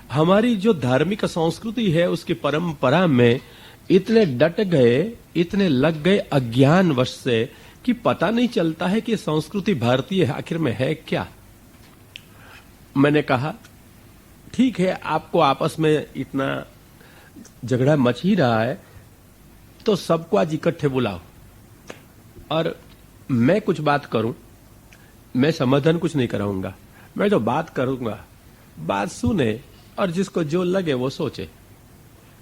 हमारी जो धार्मिक संस्कृति है उसकी परंपरा में इतने डट गए, इतने लग गए अज्ञानवश से कि पता नहीं चलता है कि संस्कृति भारतीय आखिर में है क्या। मैंने कहा ठीक है, आपको आपस में इतना झगड़ा मच ही रहा है तो सबको आज इकट्ठे बुलाओ और मैं कुछ बात करूं। मैं समाधान कुछ नहीं कराऊंगा, मैं जो बात करूंगा बात सुने और जिसको जो लगे वो सोचे।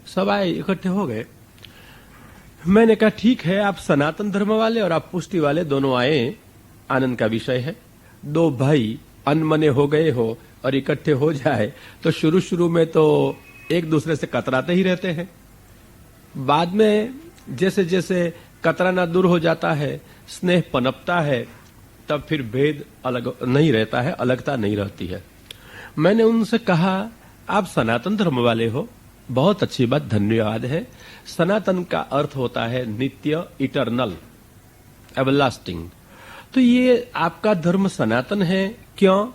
सब आए, इकट्ठे हो गए। मैंने कहा ठीक है, आप सनातन धर्म वाले और आप पुष्टि वाले दोनों आए, आनंद का विषय है। दो भाई अनमने हो गए हो और इकट्ठे हो जाए तो शुरू शुरू में तो एक दूसरे से कतराते ही रहते हैं। बाद में जैसे जैसे कतराना दूर हो जाता है, स्नेह पनपता है, तब फिर भेद अलग नहीं रहता है, अलगता नहीं रहती है। मैंने उनसे कहा आप सनातन धर्म वाले हो, बहुत अच्छी बात, धन्यवाद है। सनातन का अर्थ होता है नित्य, इटर्नल, एवरलास्टिंग। तो ये आपका धर्म सनातन है, क्यों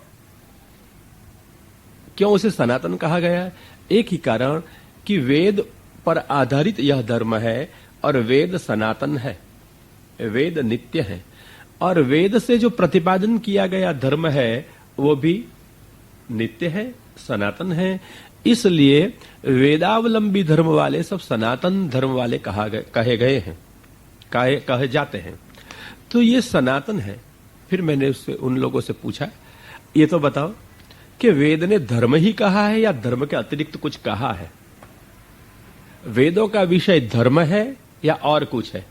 क्यों उसे सनातन कहा गया? एक ही कारण कि वेद पर आधारित यह धर्म है और वेद सनातन है, वेद नित्य है और वेद से जो प्रतिपादन किया गया धर्म है वो भी नित्य है, सनातन है। इसलिए वेदावलंबी धर्म वाले सब सनातन धर्म वाले कहे गए हैं, कहे जाते हैं। तो ये सनातन है। फिर मैंने उससे उन लोगों से पूछा, ये तो बताओ कि वेद ने धर्म ही कहा है या धर्म के अतिरिक्त कुछ कहा है? वेदों का विषय धर्म है या और कुछ है?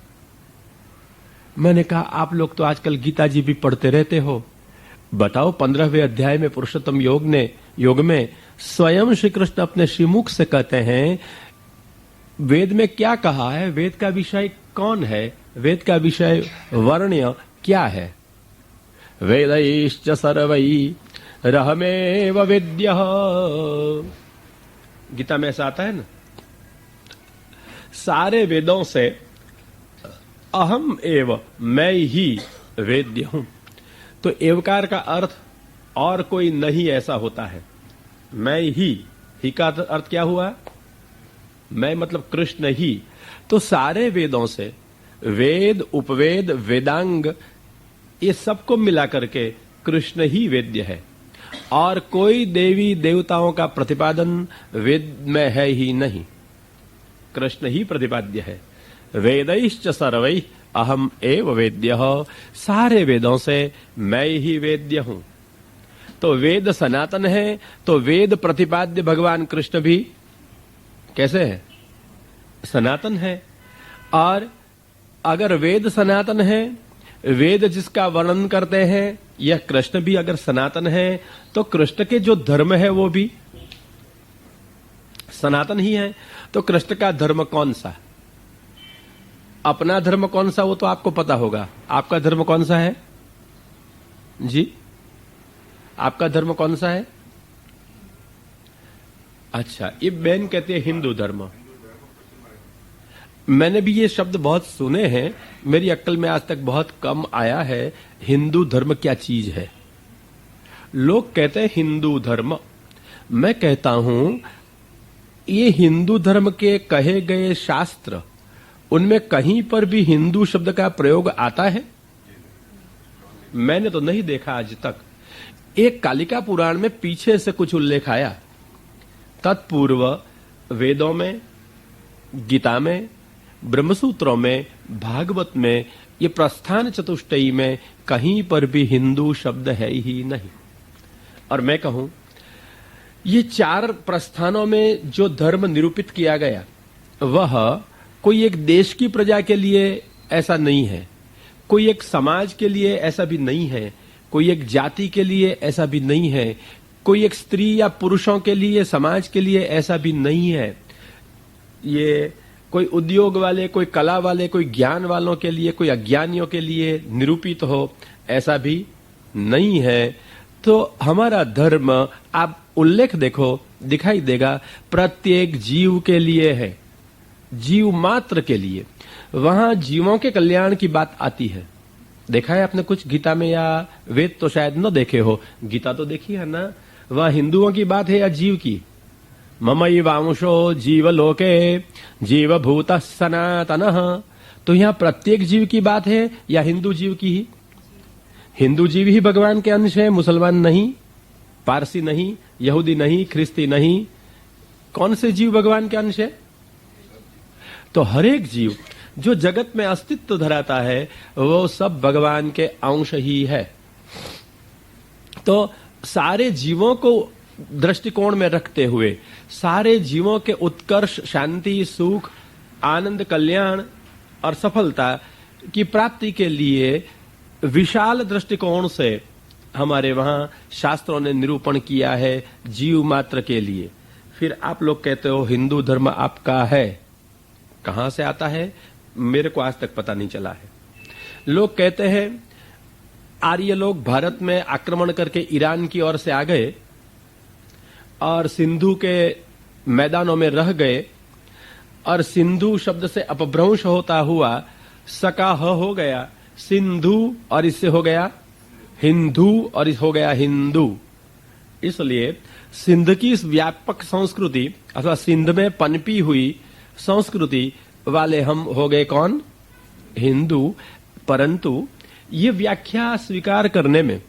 मैंने कहा आप लोग तो आजकल गीता जी भी पढ़ते रहते हो, बताओ 15वें अध्याय में पुरुषोत्तम योग में स्वयं श्री कृष्ण अपने श्रीमुख से कहते हैं वेद में क्या कहा है, वेद का विषय कौन है, वेद का विषय वर्ण्य क्या है। वेदैश्च सर्वै रहमेव वेद्यः, गीता में ऐसा आता है ना, सारे वेदों से अहम एव, मैं ही वेद्य हूं। तो एवकार का अर्थ और कोई नहीं ऐसा होता है, मैं ही का अर्थ क्या हुआ? मैं मतलब कृष्ण ही। तो सारे वेदों से वेद, उपवेद, वेदांग, ये सबको मिला करके कृष्ण ही वेद्य है और कोई देवी देवताओं का प्रतिपादन वेद में है ही नहीं, कृष्ण ही प्रतिपाद्य है। वेदैश्च सर्वैः अहम एव वेद्यः, सारे वेदों से मैं ही वेद्य हूं। तो वेद सनातन है तो वेद प्रतिपाद्य भगवान कृष्ण भी कैसे है? सनातन है। और अगर वेद सनातन है, वेद जिसका वर्णन करते हैं, यह कृष्ण भी अगर सनातन है तो कृष्ण के जो धर्म है वो भी सनातन ही है। तो कृष्ण का धर्म कौन सा? अपना धर्म कौन सा वो तो आपको पता होगा। आपका धर्म कौन सा है जी? आपका धर्म कौन सा है? अच्छा, ये बहन कहते हैं हिंदू धर्म। मैंने भी ये शब्द बहुत सुने हैं, मेरी अक्ल में आज तक बहुत कम आया है हिंदू धर्म क्या चीज है। लोग कहते हैं हिंदू धर्म, मैं कहता हूं ये हिंदू धर्म के कहे गए शास्त्र, उनमें कहीं पर भी हिंदू शब्द का प्रयोग आता है? मैंने तो नहीं देखा आज तक। एक कालिका पुराण में पीछे से कुछ उल्लेख आया, तत्पूर्व वेदों में, गीता में, ब्रह्मसूत्रों में, भागवत में, ये प्रस्थान चतुष्टयी में कहीं पर भी हिंदू शब्द है ही नहीं। और मैं कहूं ये 4 प्रस्थानों में जो धर्म निरूपित किया गया वह कोई एक देश की प्रजा के लिए ऐसा नहीं है, कोई एक समाज के लिए ऐसा भी नहीं है, कोई एक जाति के लिए ऐसा भी नहीं है, कोई एक स्त्री या पुरुषों के लिए, समाज के लिए ऐसा भी नहीं है। ये कोई उद्योग वाले, कोई कला वाले, कोई ज्ञान वालों के लिए, कोई अज्ञानियों के लिए निरूपित हो, ऐसा भी नहीं है। तो हमारा धर्म, आप उल्लेख देखो, दिखाई देगा प्रत्येक जीव के लिए है, जीव मात्र के लिए। वहां जीवों के कल्याण की बात आती है। देखा है आपने कुछ गीता में? या वेद तो शायद न देखे हो, गीता तो देखी है ना। वह हिंदुओं की बात है या जीव की? ममैवांशो जीवलोके जीवभूतः सनातनः। तो यहां प्रत्येक जीव की बात है या हिंदू जीव की ही? हिंदू जीव ही भगवान के अंश है, मुसलमान नहीं, पारसी नहीं, यहूदी नहीं, ख्रिस्ती नहीं। कौन से जीव भगवान के अंश है? तो हर एक जीव जो जगत में अस्तित्व धराता है वो सब भगवान के अंश ही है। तो सारे जीवों को दृष्टिकोण में रखते हुए सारे जीवों के उत्कर्ष, शांति, सुख, आनंद, कल्याण और सफलता की प्राप्ति के लिए विशाल दृष्टिकोण से हमारे वहां शास्त्रों ने निरूपण किया है जीव मात्र के लिए। फिर आप लोग कहते हो हिंदू धर्म आपका है, कहां से आता है? मेरे को आज तक पता नहीं चला है। लोग कहते हैं आर्य लोग भारत में आक्रमण करके ईरान की ओर से आ गए और सिंधु के मैदानों में रह गए और सिंधु शब्द से अपभ्रंश होता हुआ सका ह हो गया सिंधु और इससे हो गया हिंदू और इस हो गया हिंदू। इसलिए सिंध की इस व्यापक संस्कृति अथवा सिंध में पनपी हुई संस्कृति वाले हम हो गए कौन? हिंदू। परंतु ये व्याख्या स्वीकार करने में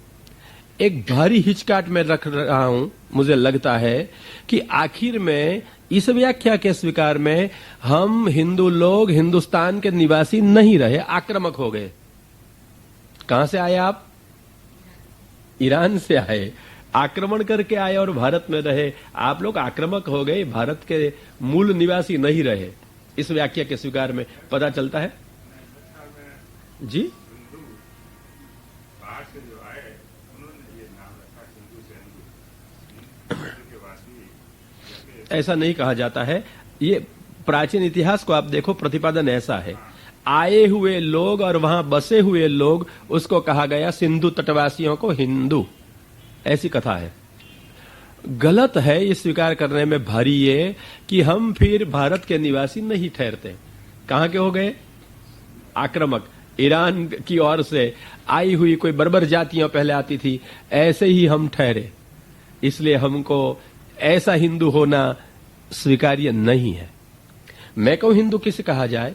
एक भारी हिचकाट में रख रहा हूं। मुझे लगता है कि आखिर में इस व्याख्या के स्वीकार में हम हिंदू लोग हिंदुस्तान के निवासी नहीं रहे, आक्रामक हो गए। कहां से आए आप? ईरान से आए, आक्रमण करके आए और भारत में रहे। आप लोग आक्रामक हो गए, भारत के मूल निवासी नहीं रहे। इस व्याख्या के स्वीकार में पता चलता है जी। ऐसा नहीं कहा जाता है। ये प्राचीन इतिहास को आप देखो, प्रतिपादन ऐसा है, आए हुए लोग और वहां बसे हुए लोग, उसको कहा गया सिंधु तटवासियों को हिंदू, ऐसी कथा है। गलत है ये स्वीकार करने में भारी ये कि हम फिर भारत के निवासी नहीं ठहरते। कहां के हो गए? आक्रामक। ईरान की ओर से आई हुई कोई बर्बर जातियां पहले आती थी, ऐसे ही हम ठहरे। इसलिए हमको ऐसा हिंदू होना स्वीकार्य नहीं है। मैं कहूं हिंदू किसे कहा जाए?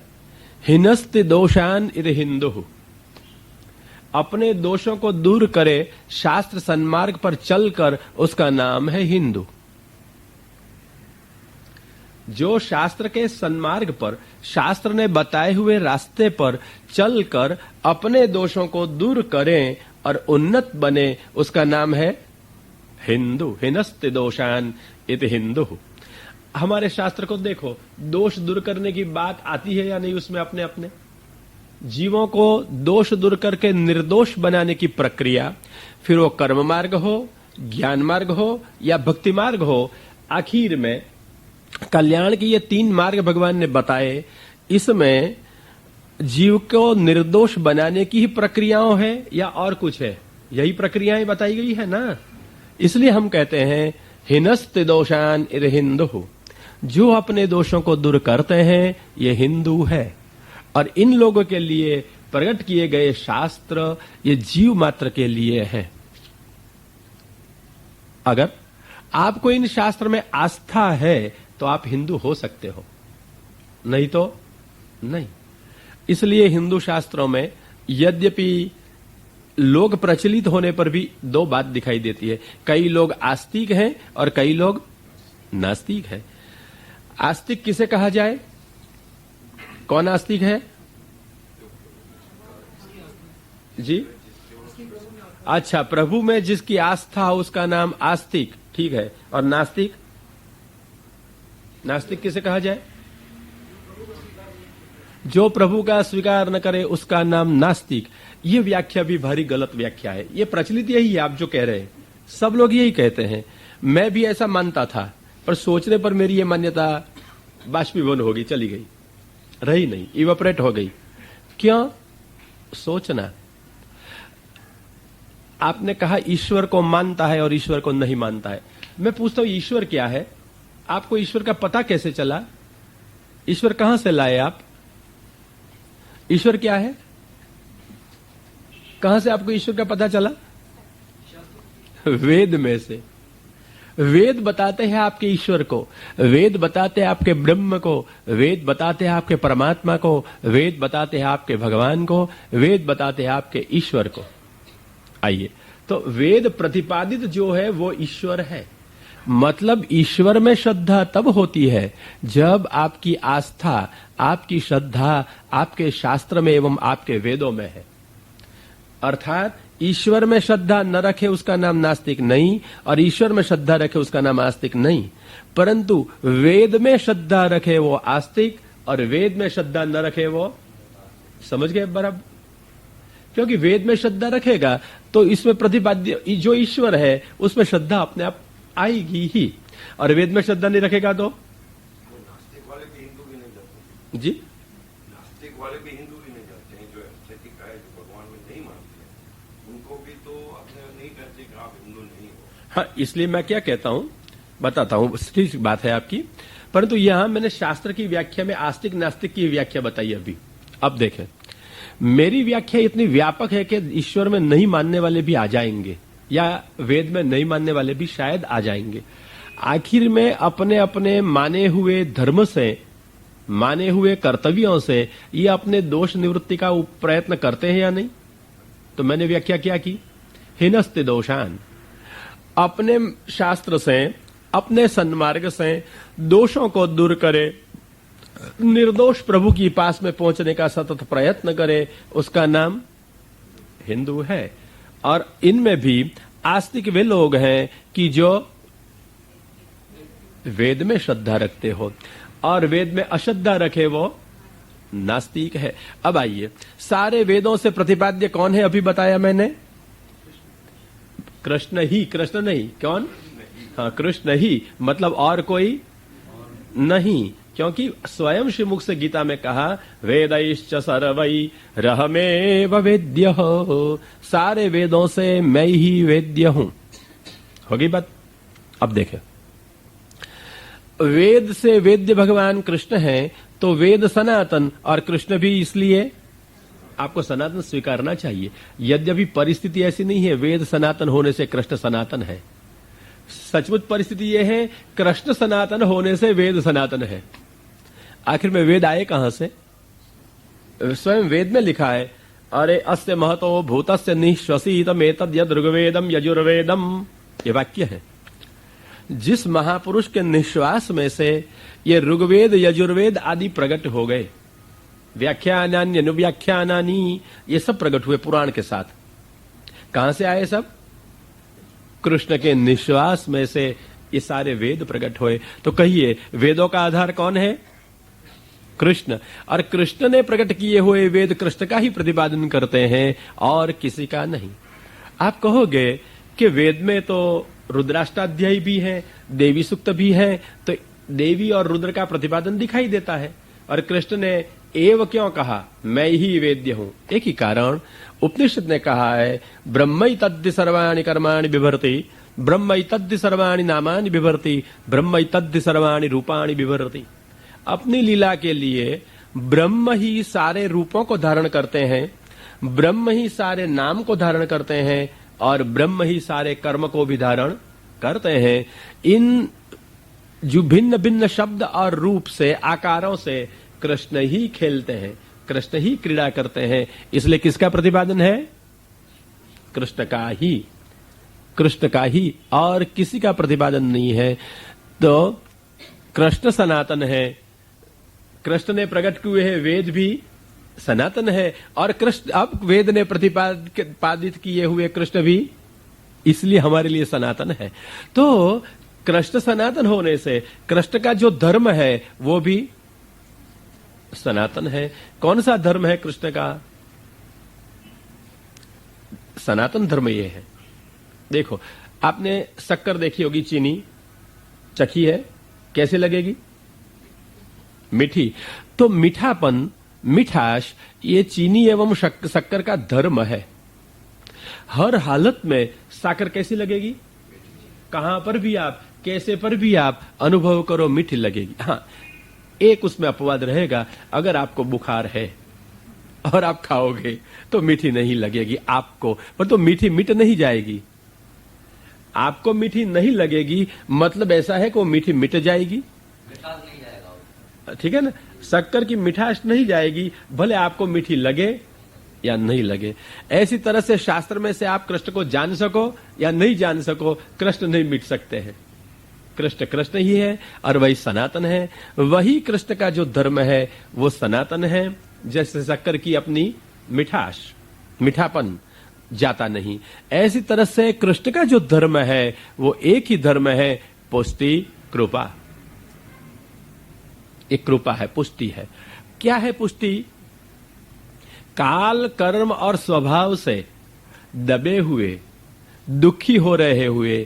हिनस्ति दोषान इर हिंदु। अपने दोषों को दूर करे, शास्त्र सन्मार्ग पर चलकर, उसका नाम है हिंदू। जो शास्त्र के सन्मार्ग पर, शास्त्र ने बताए हुए रास्ते पर चलकर अपने दोषों को दूर करें और उन्नत बने, उसका नाम है हिंदू। हिनस्ति दोषान इत हिंदु। हमारे शास्त्र को देखो, दोष दूर करने की बात आती है या नहीं उसमें? अपने अपने जीवों को दोष दूर करके निर्दोष बनाने की प्रक्रिया, फिर वो कर्म मार्ग हो, ज्ञान मार्ग हो या भक्ति मार्ग हो, आखिर में कल्याण की ये 3 मार्ग भगवान ने बताए। इसमें जीव को निर्दोष बनाने की ही प्रक्रियाओं है या और कुछ है? यही प्रक्रियाएं बताई गई है ना। इसलिए हम कहते हैं हिनस्ति दोषान इर हिंदु। जो अपने दोषों को दूर करते हैं ये हिंदू है। और इन लोगों के लिए प्रकट किए गए शास्त्र ये जीव मात्र के लिए है। अगर आपको इन शास्त्र में आस्था है तो आप हिंदू हो सकते हो, नहीं तो नहीं। इसलिए हिंदू शास्त्रों में यद्यपि लोग प्रचलित होने पर भी 2 बात दिखाई देती है। कई लोग आस्तिक हैं और कई लोग नास्तिक हैं। आस्तिक किसे कहा जाए? कौन आस्तिक है जी? अच्छा, प्रभु में जिसकी आस्था हो उसका नाम आस्तिक, ठीक है। और नास्तिक? नास्तिक किसे कहा जाए? जो प्रभु का स्वीकार न करे उसका नाम नास्तिक। ये व्याख्या भी भारी गलत व्याख्या है। ये प्रचलित यही है, आप जो कह रहे हैं सब लोग यही कहते हैं। मैं भी ऐसा मानता था, पर सोचने पर मेरी ये मान्यता बाष्पीभवन होगी, चली गई, रही नहीं, इवेपोरेट हो गई। क्यों? सोचना। आपने कहा ईश्वर को मानता है और ईश्वर को नहीं मानता है। मैं पूछता हूं ईश्वर क्या है? आपको ईश्वर का पता कैसे चला? ईश्वर कहां से लाए आप? ईश्वर क्या है? कहां से आपको ईश्वर का पता चला? वेद में से। वेद बताते हैं आपके ईश्वर को, वेद बताते हैं आपके ब्रह्म को, वेद बताते हैं आपके परमात्मा को, वेद बताते हैं आपके भगवान को, वेद बताते हैं आपके ईश्वर को। आइए, तो वेद प्रतिपादित जो है वो ईश्वर है। मतलब ईश्वर में श्रद्धा तब होती है जब आपकी आस्था, आपकी श्रद्धा आपके शास्त्र में एवं आपके वेदों में है। अर्थात ईश्वर में श्रद्धा न रखे उसका नाम नास्तिक नहीं, और ईश्वर में श्रद्धा रखे उसका नाम आस्तिक नहीं। परंतु वेद में श्रद्धा रखे वो आस्तिक, और वेद में श्रद्धा न रखे वो, समझ गए बराबर? क्योंकि वेद में श्रद्धा रखेगा तो इसमें प्रतिपाद्य जो ईश्वर है उसमें श्रद्धा अपने आप आएगी ही, और वेद में श्रद्धा नहीं रखेगा तो नास्तिक वाले भी हिंदू भी नहीं जाते जी, नास्तिक वाले भी हिंदू भी नहीं जाते हैं, जो एस्थेटिक है, जो भगवान में नहीं मानते हैं, उनको भी तो अपने नहीं कहते कि आप हिंदू नहीं हो। हाँ, इसलिए मैं क्या कहता हूं, बताता हूं, ठीक बात है आपकी। परंतु यहां मैंने शास्त्र की व्याख्या में आस्तिक नास्तिक की व्याख्या बताई अभी। अब देखें, मेरी व्याख्या इतनी व्यापक है कि ईश्वर में नहीं मानने वाले भी आ जाएंगे, या वेद में नहीं मानने वाले भी शायद आ जाएंगे। आखिर में अपने अपने माने हुए धर्म से, माने हुए कर्तव्यों से ये अपने दोष निवृत्ति का प्रयत्न करते हैं या नहीं? तो मैंने व्याख्या क्या की, हिनस्ति दोषान, अपने शास्त्र से, अपने सन्मार्ग से दोषों को दूर करे, निर्दोष प्रभु की पास में पहुंचने का सतत प्रयत्न करे, उसका नाम हिंदू है। और इनमें भी आस्तिक वे लोग हैं कि जो वेद में श्रद्धा रखते हो, और वेद में अश्रद्धा रखे वो नास्तिक है। अब आइए, सारे वेदों से प्रतिपाद्य कौन है? अभी बताया मैंने, कृष्ण ही, कृष्ण नहीं, कौन? हाँ, कृष्ण ही, मतलब और कोई नहीं। क्योंकि स्वयं श्रीमुख से गीता में कहा, वेदैश्च सर्वै रहमेव वेद्य हो, सारे वेदों से मैं ही वेद्य हूं। होगी बात? अब देखें, वेद से वेद्य भगवान कृष्ण हैं, तो वेद सनातन और कृष्ण भी, इसलिए आपको सनातन स्वीकारना चाहिए। यद्यपि परिस्थिति ऐसी नहीं है वेद सनातन होने से कृष्ण सनातन है। सचमुच परिस्थिति यह है, कृष्ण सनातन होने से वेद सनातन है। आखिर में वेद आए कहां से? स्वयं वेद में लिखा है, अरे अस्य महतो भूतस्य निःश्वसितम एतद् यद् ऋग्वेदम यजुर्वेदम, ये वाक्य है। जिस महापुरुष के निश्वास में से ये ऋग्वेद यजुर्वेद आदि प्रकट हो गए, व्याख्यानानि अनुव्याख्यानानि, ये सब प्रकट हुए पुराण के साथ। कहां से आए सब? कृष्ण के निश्वास में से ये सारे वेद प्रकट हुए। तो कहिए, वेदों का आधार कौन है? कृष्ण। और कृष्ण ने प्रकट किए हुए वेद कृष्ण का ही प्रतिपादन करते हैं और किसी का नहीं। आप कहोगे कि वेद में तो रुद्राष्टाध्यायी भी है, देवी सूक्त भी है, तो देवी और रुद्र का प्रतिपादन दिखाई देता है, और कृष्ण ने एव क्यों कहा, मैं ही वेद्य हूं? एक ही कारण, उपनिषद ने कहा है, ब्रह्मै तद्दि सर्वाणि कर्माणि बिभर्ति, ब्रह्मै तद्दि सर्वाणि नामानि बिभर्ति, ब्रह्मै तद्दि सर्वाणि रूपाणि बिभर्ति। अपनी लीला के लिए ब्रह्म ही सारे रूपों को धारण करते हैं, ब्रह्म ही सारे नाम को धारण करते हैं, और ब्रह्म ही सारे कर्म को भी धारण करते हैं। इन जो भिन्न भिन्न शब्द और रूप से, आकारों से कृष्ण ही खेलते हैं, कृष्ण ही क्रीड़ा करते हैं। इसलिए किसका प्रतिपादन है? कृष्ण का ही, कृष्ण का ही, और किसी का प्रतिपादन नहीं है। तो कृष्ण सनातन है, कृष्ण ने प्रकट किए हैं वेद भी सनातन है, और कृष्ण, अब वेद ने प्रतिपादित किए हुए कृष्ण भी इसलिए हमारे लिए सनातन है। तो कृष्ण सनातन होने से कृष्ण का जो धर्म है वो भी सनातन है। कौन सा धर्म है कृष्ण का? सनातन धर्म ये है। देखो, आपने शक्कर देखी होगी, चीनी चखी है, कैसे लगेगी? मीठी। तो मीठापन, मिठास, ये चीनी एवं शक्कर का धर्म है। हर हालत में साकर कैसी लगेगी? कहां पर भी आप, कैसे पर भी आप अनुभव करो, मीठी लगेगी। हाँ, एक उसमें अपवाद रहेगा, अगर आपको बुखार है और आप खाओगे तो मीठी नहीं लगेगी आपको, पर तो मीठी मिट नहीं जाएगी। आपको मीठी नहीं लगेगी मतलब ऐसा है कि वो मीठी मिट जाएगी, मिठास नहीं जाएगा। ठीक है ना। शक्कर की मिठास नहीं जाएगी, भले आपको मीठी लगे या नहीं लगे। ऐसी तरह से शास्त्र में से आप कृष्ण को जान सको या नहीं जान सको, कृष्ण नहीं मिट सकते हैं। कृष्ण कृष्ण ही है और वही सनातन है। वही कृष्ण का जो धर्म है वो सनातन है। जैसे शक्कर की अपनी मिठास, मीठापन जाता नहीं, ऐसी तरह से कृष्ण का जो धर्म है वो एक ही धर्म है, पुष्टि कृपा। एक कृपा है, पुष्टि है। क्या है पुष्टि? काल कर्म और स्वभाव से दबे हुए, दुखी हो रहे हुए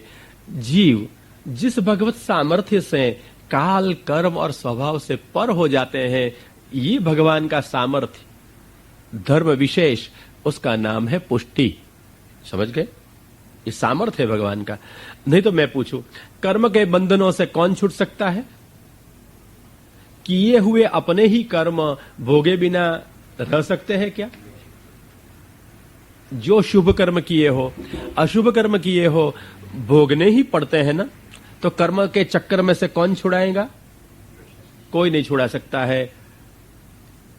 जीव जिस भगवत सामर्थ्य से काल कर्म और स्वभाव से पर हो जाते हैं, ये भगवान का सामर्थ्य, धर्म विशेष, उसका नाम है पुष्टि। समझ गए? ये सामर्थ्य है भगवान का। नहीं तो मैं पूछूं, कर्म के बंधनों से कौन छूट सकता है? किए हुए अपने ही कर्म भोगे बिना रह सकते हैं क्या? जो शुभ कर्म किए हो, अशुभ कर्म किए हो, भोगने ही पड़ते हैं ना। तो कर्म के चक्कर में से कौन छुड़ाएगा? कोई नहीं छुड़ा सकता है।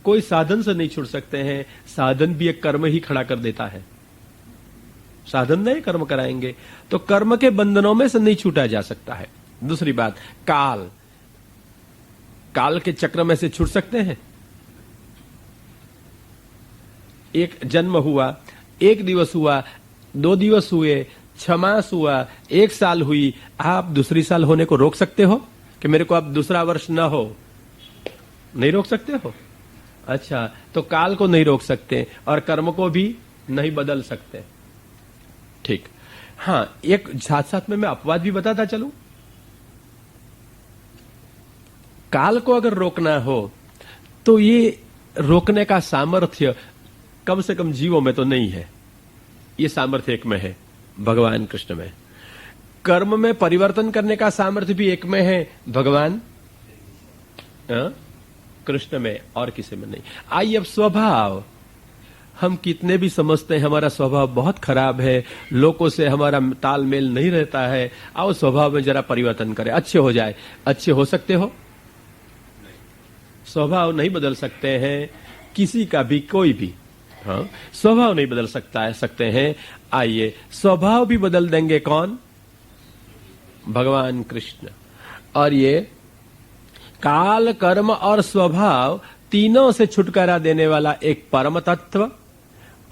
कोई साधन से नहीं छुड़ सकते हैं। साधन भी एक कर्म ही खड़ा कर देता है। साधन नहीं कर्म कराएंगे तो कर्म के बंधनों में से नहीं छूटा जा सकता है। दूसरी बात, काल, काल के चक्र में से छूट सकते हैं? एक जन्म हुआ, एक दिवस हुआ, 2 दिवस हुए, 6 मास हुआ, 1 साल हुई, आप दूसरी साल होने को रोक सकते हो कि मेरे को अब दूसरा वर्ष ना हो? नहीं रोक सकते हो। अच्छा, तो काल को नहीं रोक सकते और कर्म को भी नहीं बदल सकते। ठीक। हां, एक साथ साथ में मैं अपवाद भी बताता चलूं। काल को अगर रोकना हो तो ये रोकने का सामर्थ्य कम से कम जीवों में तो नहीं है। ये सामर्थ्य एक में है, भगवान कृष्ण में। कर्म में परिवर्तन करने का सामर्थ्य भी एक में है, भगवान कृष्ण में, और किसी में नहीं। आइए अब स्वभाव, हम कितने भी समझते हैं हमारा स्वभाव बहुत खराब है, लोगों से हमारा तालमेल नहीं रहता है, आओ स्वभाव में जरा परिवर्तन करें, अच्छे हो जाए। अच्छे हो सकते हो? स्वभाव नहीं बदल सकते हैं किसी का भी, कोई भी। हाँ, स्वभाव नहीं बदल सकते हैं। आइए, स्वभाव भी बदल देंगे कौन? भगवान कृष्ण। और ये काल कर्म और स्वभाव तीनों से छुटकारा देने वाला एक परम तत्व,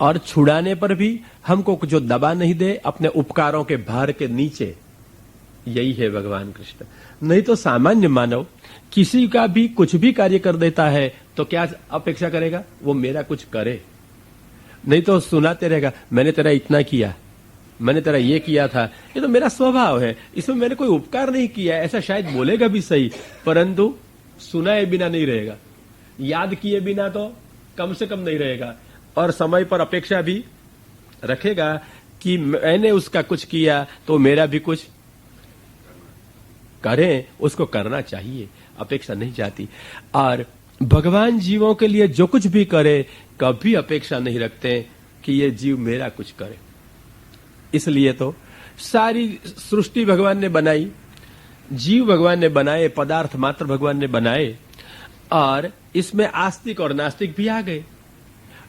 और छुड़ाने पर भी हमको जो दबा नहीं दे अपने उपकारों के भार के नीचे, यही है भगवान कृष्ण। नहीं तो सामान्य मानव किसी का भी कुछ भी कार्य कर देता है तो क्या अपेक्षा करेगा? वो मेरा कुछ करे। नहीं तो सुनाते रहेगा, मैंने तेरा इतना किया, मैंने तेरा ये किया था, ये तो मेरा स्वभाव है, इसमें मैंने कोई उपकार नहीं किया। ऐसा शायद बोलेगा भी सही, परंतु सुनाए बिना नहीं रहेगा, याद किए बिना तो कम से कम नहीं रहेगा, और समय पर अपेक्षा भी रखेगा कि मैंने उसका कुछ किया तो मेरा भी कुछ करें। उसको करना चाहिए, अपेक्षा नहीं जाती। और भगवान जीवों के लिए जो कुछ भी करे, कभी अपेक्षा नहीं रखते कि ये जीव मेरा कुछ करे। इसलिए तो सारी सृष्टि भगवान ने बनाई, जीव भगवान ने बनाए, पदार्थ मात्र भगवान ने बनाए, और इसमें आस्तिक और नास्तिक भी आ गए।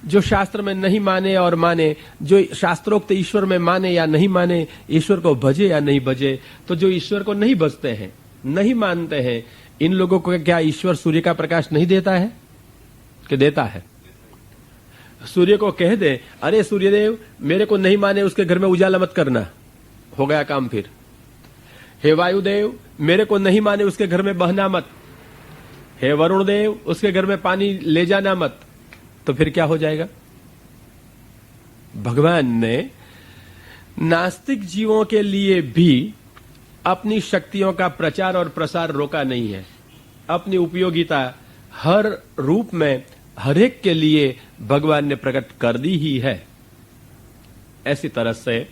जो शास्त्र में नहीं माने और माने, जो शास्त्रोक्त ईश्वर में माने या नहीं माने, ईश्वर को भजे या नहीं भजे, तो जो ईश्वर को नहीं भजते हैं, नहीं मानते हैं, इन लोगों को क्या ईश्वर सूर्य का प्रकाश नहीं देता है कि देता है? सूर्य को कह दे, अरे सूर्यदेव मेरे को नहीं माने उसके घर में उजाला मत करना, हो गया काम फिर। हे वायुदेव मेरे को नहीं माने उसके घर में बहना मत, हे वरुण देव उसके घर में पानी ले जाना मत, तो फिर क्या हो जाएगा? भगवान ने नास्तिक जीवों के लिए भी अपनी शक्तियों का प्रचार और प्रसार रोका नहीं है। अपनी उपयोगिता हर रूप में हर एक के लिए भगवान ने प्रकट कर दी ही है। ऐसी तरह से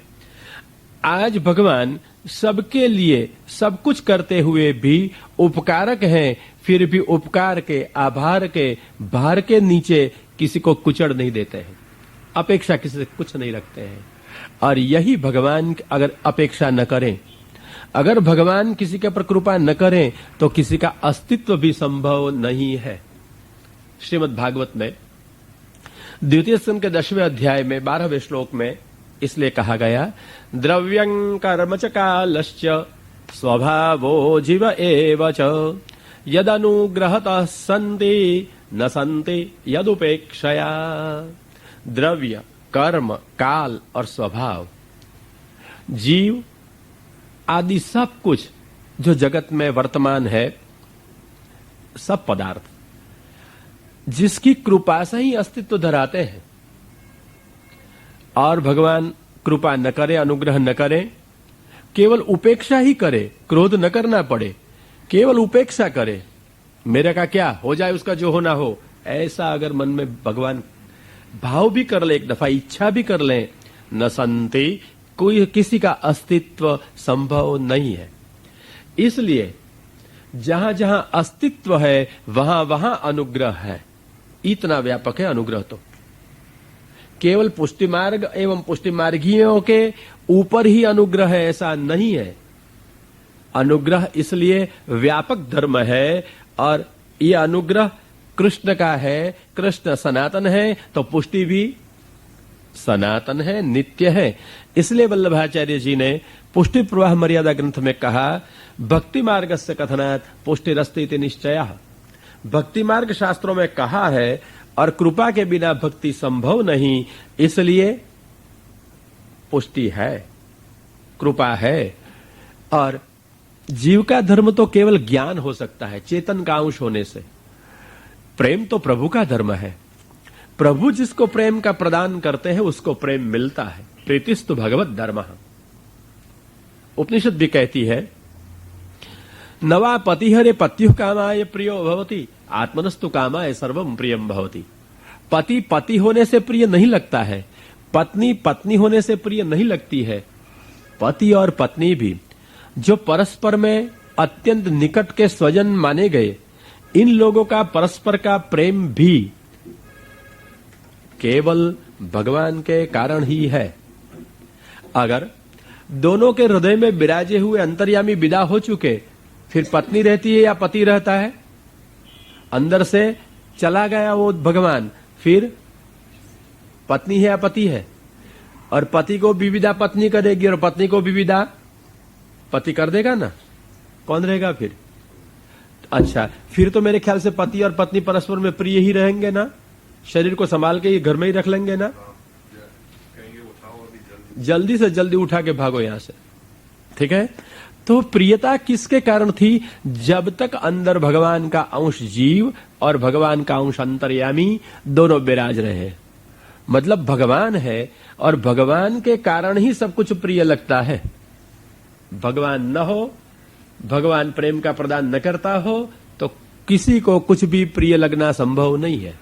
आज भगवान सबके लिए सब कुछ करते हुए भी उपकारक हैं, फिर भी उपकार के, आभार के भार के नीचे किसी को कुचड़ नहीं देते हैं, अपेक्षा किसी से कुछ नहीं रखते हैं। और यही भगवान अगर अपेक्षा न करें, अगर भगवान किसी के ऊपर कृपा न करें तो किसी का अस्तित्व भी संभव नहीं है। श्रीमद् भागवत में द्वितीय स्कंद के 10वें अध्याय में 12वें श्लोक में इसलिए कहा गया, द्रव्यं कर्म च कालश्च स्वभावो जीव एव च यदनुग्रहतः सन्ति न सन्ति यदुपेक्षया। द्रव्य, कर्म, काल और स्वभाव, जीव आदि सब कुछ जो जगत में वर्तमान है, सब पदार्थ जिसकी कृपा से ही अस्तित्व धराते हैं, और भगवान कृपा न करे, अनुग्रह न करे, केवल उपेक्षा ही करे, क्रोध न करना पड़े, केवल उपेक्षा करे, मेरे का क्या हो जाए उसका जो होना हो, ऐसा अगर मन में भगवान भाव भी कर ले, एक दफा इच्छा भी कर ले, न संति, कोई किसी का अस्तित्व संभव नहीं है। इसलिए जहां जहां अस्तित्व है वहां वहां अनुग्रह है। इतना व्यापक है अनुग्रह। तो केवल पुष्टि मार्ग एवं पुष्टि मार्गियों के ऊपर ही अनुग्रह है ऐसा नहीं है। अनुग्रह इसलिए व्यापक धर्म है, और ये अनुग्रह कृष्ण का है, कृष्ण सनातन है, तो पुष्टि भी सनातन है, नित्य है। इसलिए वल्लभाचार्य जी ने पुष्टि प्रवाह मर्यादा ग्रंथ में कहा, भक्ति मार्ग से कथनात् पुष्टिरस्ति इति निश्चयः। भक्ति मार्ग शास्त्रों में कहा है, और कृपा के बिना भक्ति संभव नहीं, इसलिए पुष्टि है, कृपा है। और जीव का धर्म तो केवल ज्ञान हो सकता है, चेतन का अंश होने से। प्रेम तो प्रभु का धर्म है। प्रभु जिसको प्रेम का प्रदान करते हैं उसको प्रेम मिलता है। प्रीतिस्तु भगवत धर्मः। उपनिषद भी कहती है, नवा पतिहरे पत्युः कामाय प्रियो भवति आत्मनस्तु कामाय सर्वं प्रियं भवति। पति पति होने से प्रिय नहीं लगता है, पत्नी पत्नी होने से प्रिय नहीं लगती है। पति और पत्नी भी जो परस्पर में अत्यंत निकट के स्वजन माने गए, इन लोगों का परस्पर का प्रेम भी केवल भगवान के कारण ही है। अगर दोनों के हृदय में विराजे हुए अंतर्यामी विदा हो चुके, फिर पत्नी रहती है या पति रहता है? अंदर से चला गया वो भगवान, फिर पत्नी है या पति है? और पति को भी विदा पत्नी करेगी और पत्नी को भी विदा पति कर देगा ना, कौन रहेगा फिर? अच्छा, फिर तो मेरे ख्याल से पति और पत्नी परस्पर में प्रिय ही रहेंगे ना, शरीर को संभाल के ये घर में ही रख लेंगे ना। कहेंगे उठाओ अभी जल्दी से जल्दी उठा के भागो यहां से, ठीक है। तो प्रियता किसके कारण थी? जब तक अंदर भगवान का अंश जीव और भगवान का अंश अंतर्यामी दोनों विराज रहे। मतलब भगवान है और भगवान के कारण ही सब कुछ प्रिय लगता है। भगवान न हो, भगवान प्रेम का प्रदान न करता हो, तो किसी को कुछ भी प्रिय लगना संभव नहीं है।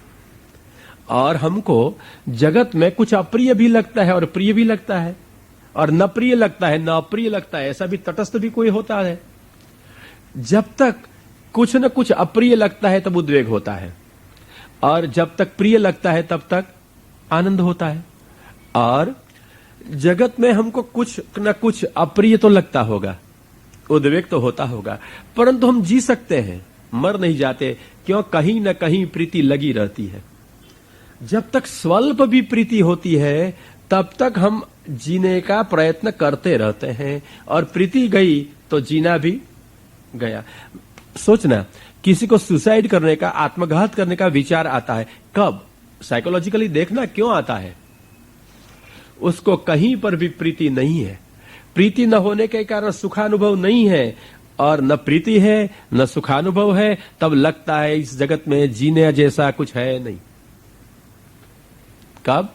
और हमको जगत में कुछ अप्रिय भी लगता है और प्रिय भी लगता है, और न प्रिय लगता है न अप्रिय लगता है, ऐसा भी तटस्थ भी कोई होता है। जब तक कुछ न कुछ अप्रिय लगता है तब उद्वेग होता है, और जब तक प्रिय लगता है तब तक आनंद होता है। और जगत में हमको कुछ न कुछ अप्रिय तो लगता होगा, उद्वेग तो होता होगा, परंतु हम जी सकते हैं, मर नहीं जाते। क्यों? कहीं न कहीं प्रीति लगी रहती है। जब तक स्वल्प भी प्रीति होती है तब तक हम जीने का प्रयत्न करते रहते हैं, और प्रीति गई तो जीना भी गया। सोचना, किसी को सुसाइड करने का, आत्मघात करने का विचार आता है, कब? साइकोलॉजिकली देखना क्यों आता है। उसको कहीं पर भी प्रीति नहीं है। प्रीति न होने के कारण सुखानुभव नहीं है, और न प्रीति है न सुखानुभव है, तब लगता है इस जगत में जीने जैसा कुछ है नहीं। कब?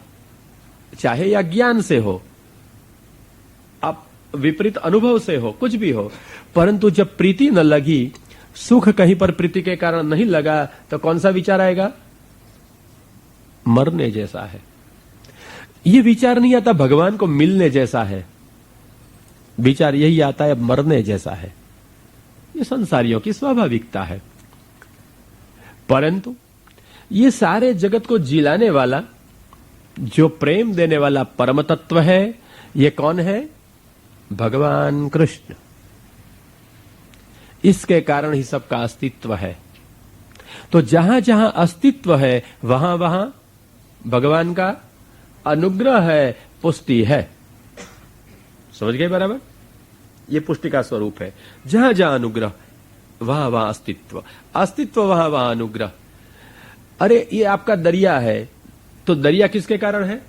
चाहे या ज्ञान से हो, अब विपरीत अनुभव से हो, कुछ भी हो, परंतु जब प्रीति न लगी, सुख कहीं पर प्रीति के कारण नहीं लगा, तो कौन सा विचार आएगा? मरने जैसा है। ये विचार नहीं आता भगवान को मिलने जैसा है, विचार यही आता है मरने जैसा है। ये संसारियों की स्वाभाविकता है। परंतु ये सारे जगत को जिलाने वाला, जो प्रेम देने वाला परम तत्व है, ये कौन है? भगवान कृष्ण। इसके कारण ही सबका अस्तित्व है। तो जहां जहां अस्तित्व है वहां वहां भगवान का अनुग्रह है, पुष्टि है। समझ गए बराबर? ये पुष्टि का स्वरूप है। जहां जहां अनुग्रह वहां वहां अस्तित्व, अस्तित्व वहां वहां अनुग्रह। अरे ये आपका दरिया है, तो दरिया किसके कारण है?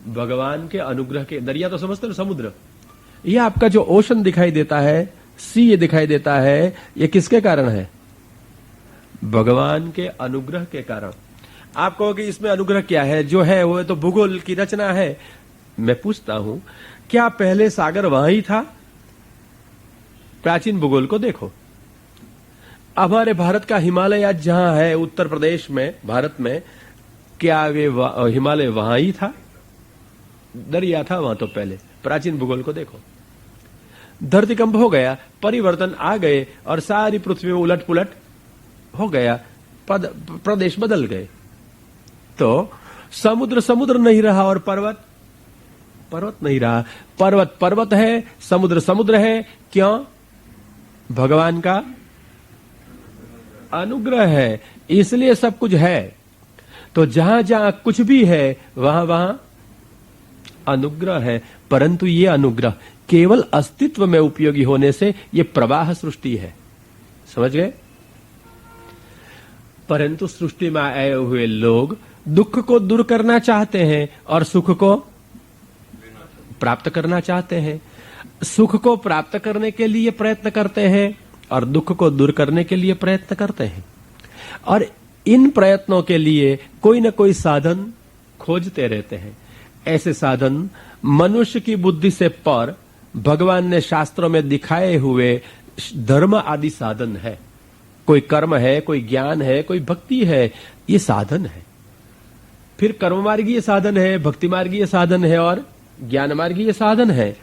भगवान के अनुग्रह के। दरिया तो समझते हो, समुद्र। ये आपका जो ओशन दिखाई देता है, सी ये दिखाई देता है, ये किसके कारण है? भगवान के अनुग्रह के कारण। आप कहोगे इसमें अनुग्रह क्या है? जो है वो तो भूगोल की रचना है। मैं पूछता हूं, क्या पहले सागर वहां ही था? प्राचीन भूगोल को देखो। हमारे भारत का हिमालय आज जहां है, उत्तर प्रदेश में, भारत में, क्या वे हिमालय वहां ही था? दरिया था वहां तो पहले। प्राचीन भूगोल को देखो। धरतीकंप हो गया, परिवर्तन आ गए और सारी पृथ्वी में उलट पुलट हो गया, प्रदेश बदल गए। तो समुद्र समुद्र नहीं रहा और पर्वत पर्वत नहीं रहा। पर्वत पर्वत है, समुद्र समुद्र है। क्यों? भगवान का अनुग्रह है, इसलिए सब कुछ है। तो जहां जहां कुछ भी है वहां वहां अनुग्रह है। परंतु ये अनुग्रह केवल अस्तित्व में उपयोगी होने से ये प्रवाह सृष्टि है। समझ गए? परंतु सृष्टि में आए हुए लोग दुख को दूर करना चाहते हैं और सुख को प्राप्त करना चाहते हैं। सुख को प्राप्त करने के लिए प्रयत्न करते हैं और दुख को दूर करने के लिए प्रयत्न करते हैं। और इन प्रयत्नों के लिए कोई न कोई साधन खोजते रहते हैं। ऐसे साधन मनुष्य की बुद्धि से पर भगवान ने शास्त्रों में दिखाए हुए धर्म आदि साधन है। कोई कर्म है, कोई ज्ञान है, कोई भक्ति है, ये साधन है। फिर कर्म मार्गीय साधन है, भक्ति मार्गीय साधन है और ज्ञान मार्गीय साधन है।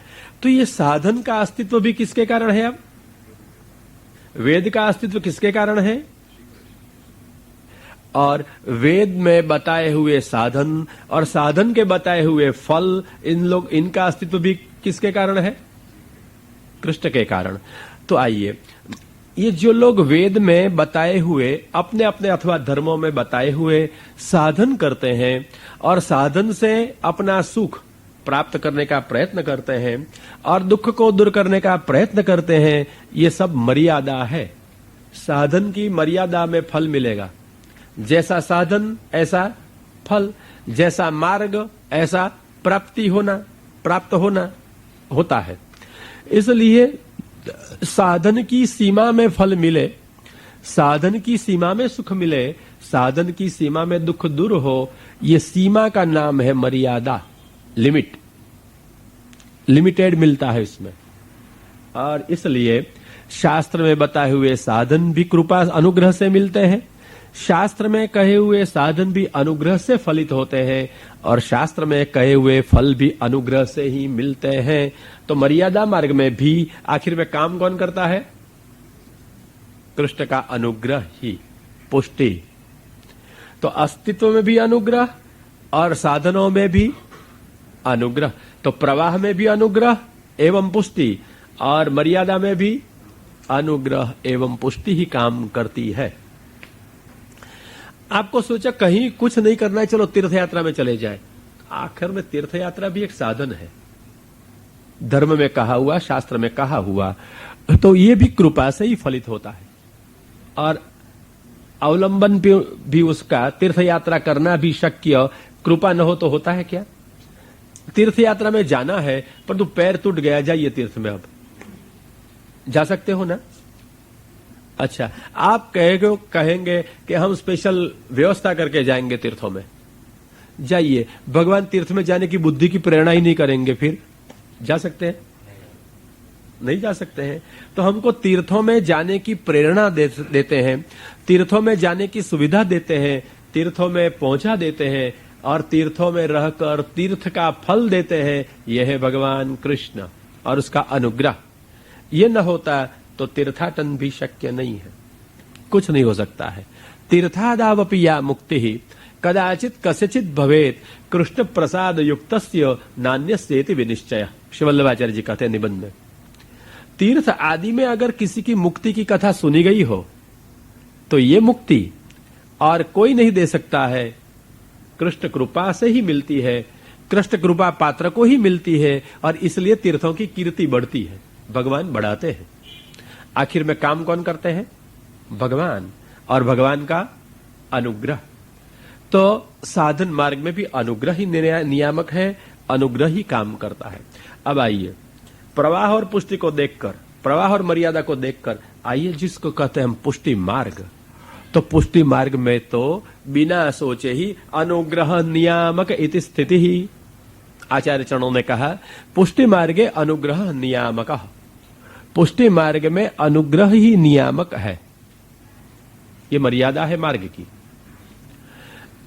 तो ये साधन का अस्तित्व भी किसके कारण है? अब वेद का अस्तित्व किसके कारण है? और वेद में बताए हुए साधन और साधन के बताए हुए फल, इनका अस्तित्व भी किसके कारण है? कृष्ण के कारण। तो आइए, ये जो लोग वेद में बताए हुए अपने अपने अथवा धर्मों में बताए हुए साधन करते हैं और साधन से अपना सुख प्राप्त करने का प्रयत्न करते हैं और दुख को दूर करने का प्रयत्न करते हैं, ये सब मर्यादा है। साधन की मर्यादा में फल मिलेगा। जैसा साधन ऐसा फल, जैसा मार्ग ऐसा प्राप्त होना होता है। इसलिए साधन की सीमा में फल मिले, साधन की सीमा में सुख मिले, साधन की सीमा में दुख दूर हो, ये सीमा का नाम है मर्यादा, लिमिट। लिमिटेड मिलता है इसमें। और इसलिए शास्त्र में बताए हुए साधन भी कृपा अनुग्रह से मिलते हैं। शास्त्र में कहे हुए साधन भी अनुग्रह से फलित होते हैं और शास्त्र में कहे हुए फल भी अनुग्रह से ही मिलते हैं। तो मर्यादा मार्ग में भी आखिर में काम कौन करता है? कृष्ण का अनुग्रह ही, पुष्टि। तो अस्तित्व में भी अनुग्रह और साधनों में भी अनुग्रह। तो प्रवाह में भी अनुग्रह एवं पुष्टि और मर्यादा में भी अनुग्रह एवं पुष्टि ही काम करती है। आपको सोचा कहीं कुछ नहीं करना है, चलो तीर्थ यात्रा में चले जाए। आखिर में तीर्थ यात्रा भी एक साधन है, धर्म में कहा हुआ, शास्त्र में कहा हुआ। तो ये भी कृपा से ही फलित होता है। और अवलंबन भी उसका, तीर्थ यात्रा करना भी शक्य कृपा न हो तो होता है क्या? तीर्थ यात्रा में जाना है परंतु पैर टूट गया, जाइए तीर्थ में। अब जा सकते हो ना? अच्छा, आप कहेंगे कि हम स्पेशल व्यवस्था करके जाएंगे तीर्थों में, जाइए। भगवान तीर्थ में जाने की बुद्धि की प्रेरणा ही नहीं करेंगे, फिर जा सकते हैं? नहीं जा सकते हैं। तो हमको तीर्थों में जाने की प्रेरणा देते हैं, तीर्थों में जाने की सुविधा देते हैं, तीर्थों में पहुंचा देते हैं और तीर्थों में रहकर तीर्थ का फल देते हैं। यह है भगवान कृष्ण और उसका अनुग्रह। ये न होता तो तीर्थाटन भी शक्य नहीं है, कुछ नहीं हो सकता है। तीर्थादावपि या मुक्ति ही कदाचित कस्यचित भवेत कृष्ण प्रसाद युक्तस्य नान्यस्येति विनिश्चय। श्री वल्लभाचार्य जी कहते हैं निबंध में, तीर्थ आदि में अगर किसी की मुक्ति की कथा सुनी गई हो तो ये मुक्ति और कोई नहीं दे सकता है, कृष्ण कृपा से ही मिलती है, कृष्ण कृपा पात्र को ही मिलती है, और इसलिए तीर्थों की कीर्ति बढ़ती है, भगवान बढ़ाते हैं। आखिर में काम कौन करते हैं? भगवान, और भगवान का अनुग्रह। तो साधन मार्ग में भी अनुग्रह ही नियामक है, अनुग्रह ही काम करता है। अब आइए प्रवाह और पुष्टि को देखकर, प्रवाह और मर्यादा को देखकर आइए जिसको कहते हैं हम पुष्टि मार्ग। तो पुष्टि मार्ग में तो बिना सोचे ही अनुग्रह नियामक इति स्थिति ही, आचार्य चरणों ने कहा पुष्टि मार्गे अनुग्रह नियामक। पुष्टि मार्ग में अनुग्रह ही नियामक है, ये मर्यादा है मार्ग की।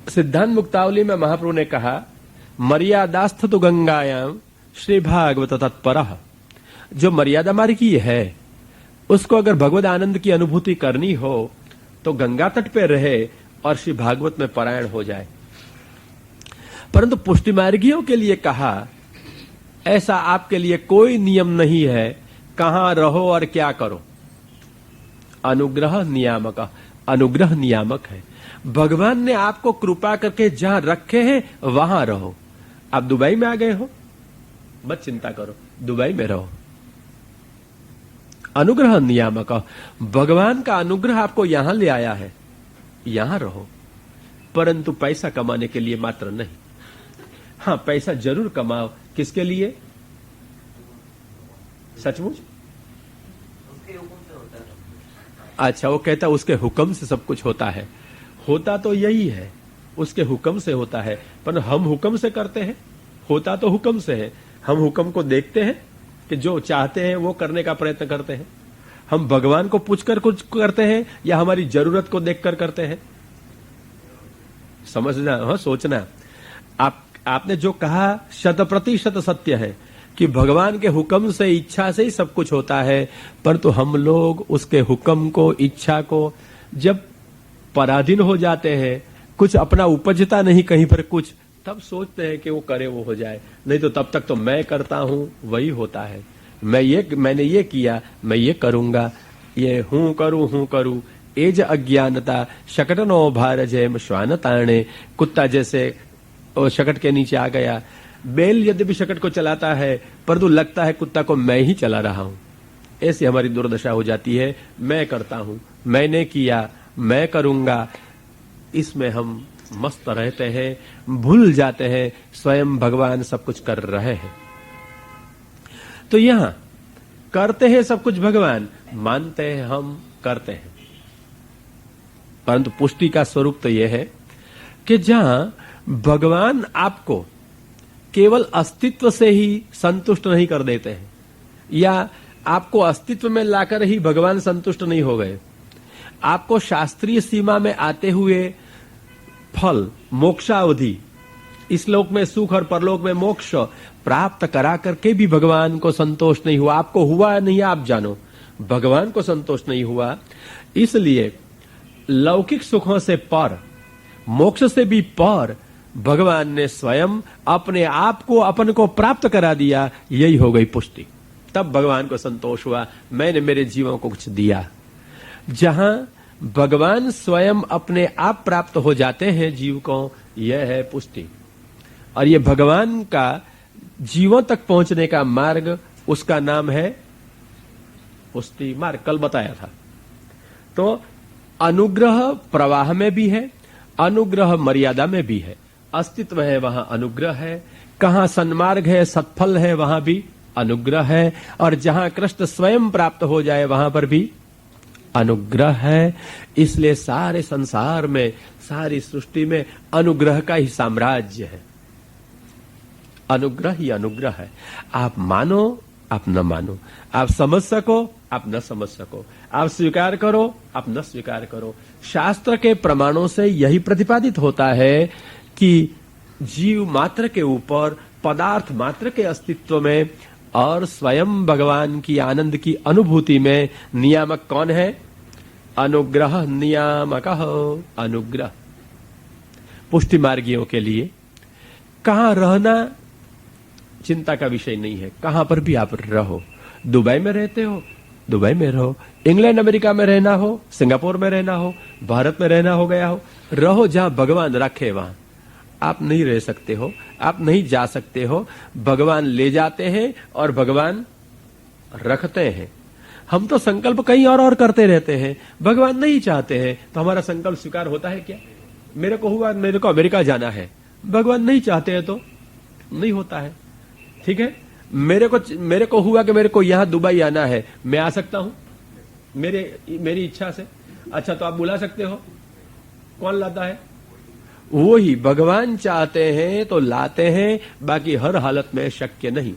सिद्धांत मुक्तावली में महाप्रभु ने कहा मर्यादास्थ तो गंगायाम श्री भागवत तत्परः। जो मर्यादा मार्ग की है उसको अगर भगवद आनंद की अनुभूति करनी हो तो गंगा तट पे रहे और श्री भागवत में पारायण हो जाए। परंतु पुष्टि मार्गियों के लिए कहा ऐसा आपके लिए कोई नियम नहीं है, कहां रहो और क्या करो। अनुग्रह नियामक, अनुग्रह नियामक है। भगवान ने आपको कृपा करके जहां रखे हैं वहां रहो। आप दुबई में आ गए हो, मत चिंता करो, दुबई में रहो। अनुग्रह नियामक, भगवान का अनुग्रह आपको यहां ले आया है, यहां रहो। परंतु पैसा कमाने के लिए मात्र नहीं। हां, पैसा जरूर कमाओ, किसके लिए? सचमुच? उसके हुक्म से होता है। अच्छा, वो कहता उसके हुक्म से सब कुछ होता है। होता तो यही है, उसके हुक्म से होता है, पर हम हुक्म से करते हैं। होता तो हुक्म से है, हम हुक्म को देखते हैं कि जो चाहते हैं वो करने का प्रयत्न करते हैं। हम भगवान को पूछकर कुछ करते हैं या हमारी जरूरत को देखकर करते हैं? समझना, हाँ, सोचना। आपने जो कहा 100% सत्य है कि भगवान के हुक्म से, इच्छा से ही सब कुछ होता है, परंतु हम लोग उसके हुक्म को, इच्छा को जब पराधीन हो जाते हैं, कुछ अपना उपजता नहीं कहीं पर कुछ, तब सोचते हैं कि वो करे वो हो जाए, नहीं तो तब तक तो मैं करता हूं वही होता है। मैंने ये किया, मैं ये करूंगा, ये हूं करूं। एज अज्ञानता शकटनो भारजेम श्वान ताणे। कुत्ता जैसे शकट के नीचे आ गया, बैल यद्यपि शकट को चलाता है परंतु लगता है कुत्ता को मैं ही चला रहा हूं। ऐसी हमारी दुर्दशा हो जाती है। मैं करता हूं, मैंने किया, मैं करूंगा, इसमें हम मस्त रहते हैं, भूल जाते हैं स्वयं भगवान सब कुछ कर रहे हैं। तो यहां करते हैं सब कुछ भगवान, मानते हैं हम करते हैं, परंतु पुष्टि का स्वरूप तो यह है कि जहां भगवान आपको केवल अस्तित्व से ही संतुष्ट नहीं कर देते हैं, या आपको अस्तित्व में लाकर ही भगवान संतुष्ट नहीं हो गए, आपको शास्त्रीय सीमा में आते हुए फल, मोक्षावधि, इस लोक में सुख और परलोक में मोक्ष प्राप्त करा करके भी भगवान को संतोष नहीं हुआ। आपको हुआ नहीं, आप जानो, भगवान को संतोष नहीं हुआ। इसलिए लौकिक सुखों से पर, मोक्ष से भी पर भगवान ने स्वयं अपने आप को, अपन को प्राप्त करा दिया। यही हो गई पुष्टि। तब भगवान को संतोष हुआ, मैंने मेरे जीवों को कुछ दिया। जहां भगवान स्वयं अपने आप प्राप्त हो जाते हैं जीव को, यह है पुष्टि। और यह भगवान का जीवों तक पहुंचने का मार्ग, उसका नाम है पुष्टि मार्ग, कल बताया था। तो अनुग्रह प्रवाह में भी है, अनुग्रह मर्यादा में भी है। अस्तित्व है वहां अनुग्रह है, कहां सन्मार्ग है, सत्फल है, वहां भी अनुग्रह है, और जहां कृष्ण स्वयं प्राप्त हो जाए वहां पर भी अनुग्रह है। इसलिए सारे संसार में, सारी सृष्टि में अनुग्रह का ही साम्राज्य है। अनुग्रह ही अनुग्रह है। आप मानो, आप न मानो, आप समझ सको, आप न समझ सको, आप स्वीकार करो, आप न स्वीकार करो, शास्त्र के प्रमाणों से यही प्रतिपादित होता है कि जीव मात्र के ऊपर, पदार्थ मात्र के अस्तित्व में और स्वयं भगवान की आनंद की अनुभूति में नियामक कौन है? अनुग्रह नियामक। अनुग्रह पुष्टि मार्गियों के लिए। कहां रहना चिंता का विषय नहीं है, कहां पर भी आप रहो। दुबई में रहते हो, दुबई में रहो, इंग्लैंड अमेरिका में रहना हो, सिंगापुर में रहना हो, भारत में रहना हो गया हो, रहो जहां भगवान रखे वहां। आप नहीं रह सकते हो, आप नहीं जा सकते हो, भगवान ले जाते हैं और भगवान रखते हैं। हम तो संकल्प कहीं और करते रहते हैं, भगवान नहीं चाहते हैं तो हमारा संकल्प स्वीकार होता है क्या? मेरे को हुआ मेरे को अमेरिका जाना है, भगवान नहीं चाहते हैं तो नहीं होता है। ठीक है, मेरे को हुआ कि मेरे को यहां दुबई आना है, मैं आ सकता हूं मेरी इच्छा से? अच्छा, तो आप बुला सकते हो, कौन लाता है? वो ही भगवान चाहते हैं तो लाते हैं, बाकी हर हालत में शक्य नहीं।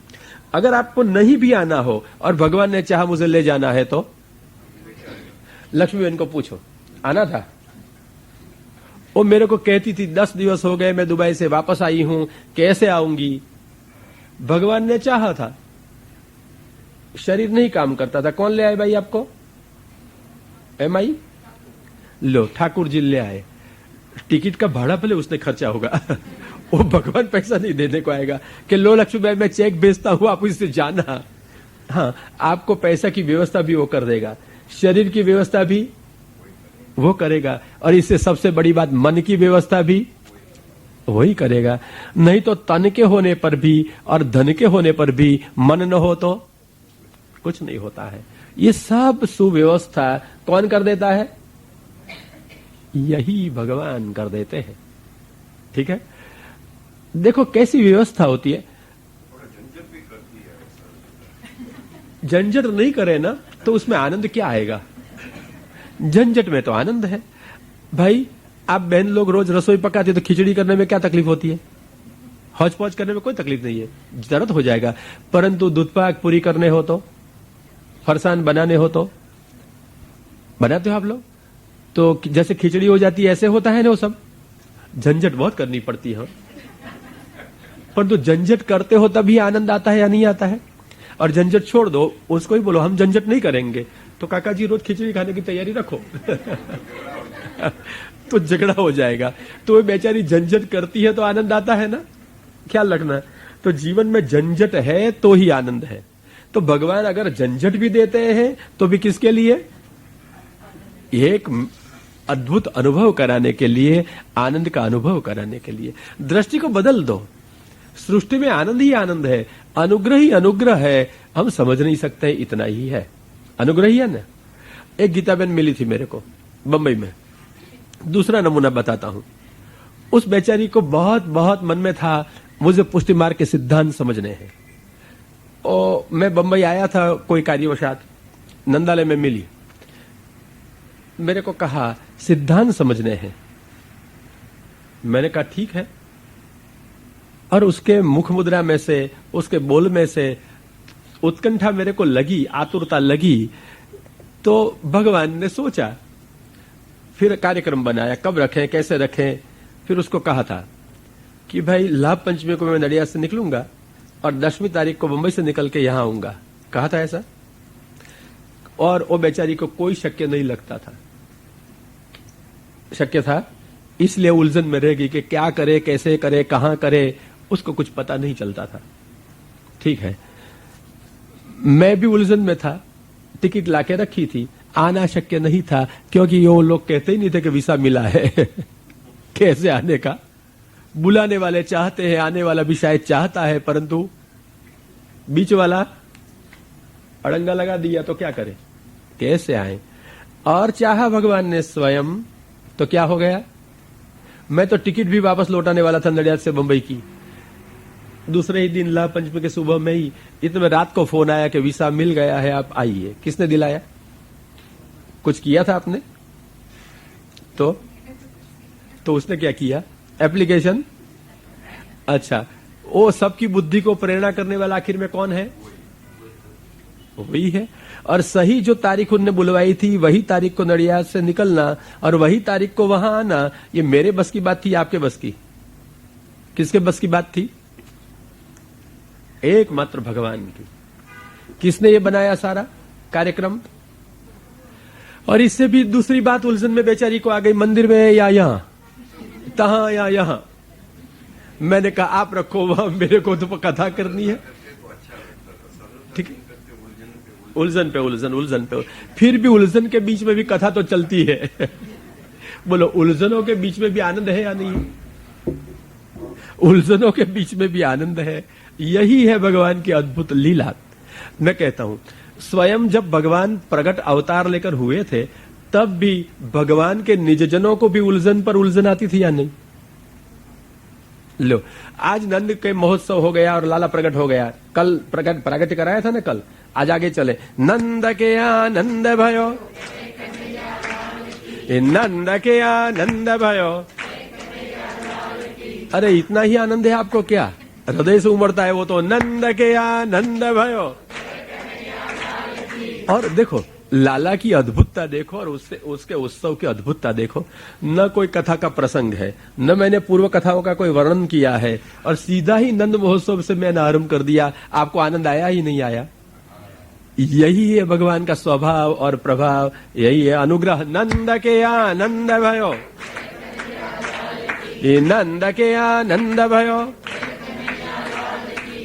अगर आपको नहीं भी आना हो और भगवान ने चाहा मुझे ले जाना है तो लक्ष्मी बहन को पूछो, आना था? वो मेरे को कहती थी 10 दिवस हो गए मैं दुबई से वापस आई हूं, कैसे आऊंगी? भगवान ने चाहा था, शरीर नहीं काम करता था। कौन ले आए भाई आपको? MI लो, ठाकुर जी ले आए। टिकट का भाड़ा भले उसने खर्चा होगा वो भगवान पैसा नहीं देने को आएगा कि लो लक्ष्मी भाई मैं चेक भेजता हूं, आप इससे जाना। हाँ, आपको पैसा की व्यवस्था भी वो कर देगा, शरीर की व्यवस्था भी वो करेगा, और इससे सबसे बड़ी बात मन की व्यवस्था भी वही करेगा। नहीं तो तन के होने पर भी और धन के होने पर भी मन न हो तो कुछ नहीं होता है। ये सब सुव्यवस्था कौन कर देता है? यही भगवान कर देते हैं। ठीक है, देखो कैसी व्यवस्था होती है। थोड़ा झंझट भी करती है। झंझट नहीं करे ना तो उसमें आनंद क्या आएगा? झंझट में तो आनंद है भाई। आप बहन लोग रोज रसोई पकाते तो खिचड़ी करने में क्या तकलीफ होती है? हौच पौच करने में कोई तकलीफ नहीं है, जरूरत हो जाएगा। परंतु दूध पाक पूरी करने हो तो, फरसान बनाने हो तो बनाते हो आप लोग, तो जैसे खिचड़ी हो जाती है ऐसे होता है ना, वो सब झंझट बहुत करनी पड़ती है। परंतु झंझट करते हो तभी आनंद आता है या नहीं आता है? और झंझट छोड़ दो, उसको ही बोलो हम झंझट नहीं करेंगे, तो काका जी रोज खिचड़ी खाने की तैयारी रखो तो झगड़ा हो जाएगा। तो वो बेचारी झंझट करती है तो आनंद आता है ना, ख्याल रखना। तो जीवन में झंझट है तो ही आनंद है। तो भगवान अगर झंझट भी देते हैं तो भी किसके लिए? एक अद्भुत अनुभव कराने के लिए, आनंद का अनुभव कराने के लिए। दृष्टि को बदल दो, सृष्टि में आनंद ही आनंद है, अनुग्रह ही अनुग्रह है। हम समझ नहीं सकते, इतना ही है, अनुग्रह ही है ना। एक गीता बहन मिली थी मेरे को बंबई में। दूसरा नमूना बताता हूं। उस बेचारी को बहुत बहुत मन में था मुझे पुष्टि मार्ग के सिद्धांत समझने हैं। और मैं बंबई आया था कोई कार्यवशात, नंदालय में मिली, मेरे को कहा सिद्धांत समझने हैं। मैंने कहा ठीक है। और उसके मुख मुद्रा में से, उसके बोल में से उत्कंठा मेरे को लगी, आतुरता लगी। तो भगवान ने सोचा, फिर कार्यक्रम बनाया, कब रखें कैसे रखें। फिर उसको कहा था कि भाई लाभ पंचमी को मैं नडियाद से निकलूंगा और 10वीं तारीख को मुंबई से निकल के यहां आऊंगा, कहा था ऐसा। और वो बेचारी को कोई शक्य नहीं लगता था, शक्य था, इसलिए उलझन में रह गई कि क्या करे, कैसे करे, कहां करे, उसको कुछ पता नहीं चलता था। ठीक है, मैं भी उलझन में था, टिकट लाके रखी थी, आना शक्य नहीं था क्योंकि वो लोग कहते ही नहीं थे कि वीसा मिला है कैसे आने का। बुलाने वाले चाहते हैं, आने वाला भी शायद चाहता है, परंतु बीच वाला अड़ंगा लगा दिया तो क्या करे, कैसे आए। और चाहा भगवान ने स्वयं तो क्या हो गया, मैं तो टिकट भी वापस लौटाने वाला था नडियाद से बंबई की। दूसरे ही दिन लाभ पंचमी के सुबह में ही इतने रात को फोन आया कि वीसा मिल गया है, आप आइए। किसने दिलाया? कुछ किया था आपने? तो उसने क्या किया? एप्लीकेशन। अच्छा, वो सबकी बुद्धि को प्रेरणा करने वाला आखिर में कौन है? वही है। और सही जो तारीख उनने बुलवाई थी वही तारीख को नडियाद से निकलना और वही तारीख को वहां आना, ये मेरे बस की बात थी, आपके बस की? किसके बस की बात थी? एकमात्र भगवान की। किसने ये बनाया सारा कार्यक्रम? और इससे भी दूसरी बात उलझन में बेचारी को आ गई, मंदिर में या यहां तहां या यहां। मैंने कहा आप रखो वहां, मेरे को तो कथा करनी है। ठीक है, उलझन पे उलझन, उलझन पे फिर भी उलझन के बीच में भी कथा तो चलती है। बोलो, उलझनों के बीच में भी आनंद है या नहीं? उलझनों के बीच में भी आनंद है। यही है भगवान की अद्भुत लीला। मैं कहता हूं, स्वयं जब भगवान प्रकट अवतार लेकर हुए थे, तब भी भगवान के निजजनों को भी उलझन पर उलझन आती थी या नहीं? लो, आज नंद के महोत्सव हो गया और लाला प्रकट हो गया। कल प्रगट कराया था ना कल। आज आगे चले। नंद के आनंद भयो, नंद के आनंद भयो। अरे इतना ही आनंद है आपको क्या? हृदय से उमड़ता है वो तो। नंद के आनंद भयो। और देखो लाला की अद्भुतता देखो और उसके उत्सव की अद्भुतता देखो। न कोई कथा का प्रसंग है, न मैंने पूर्व कथाओं का कोई वर्णन किया है, और सीधा ही नंद महोत्सव से मैंने आरंभ कर दिया। आपको आनंद आया ही नहीं आया? यही है भगवान का स्वभाव और प्रभाव, यही है अनुग्रह। नंद के आनंद भयो, नंद के आनंद भयो,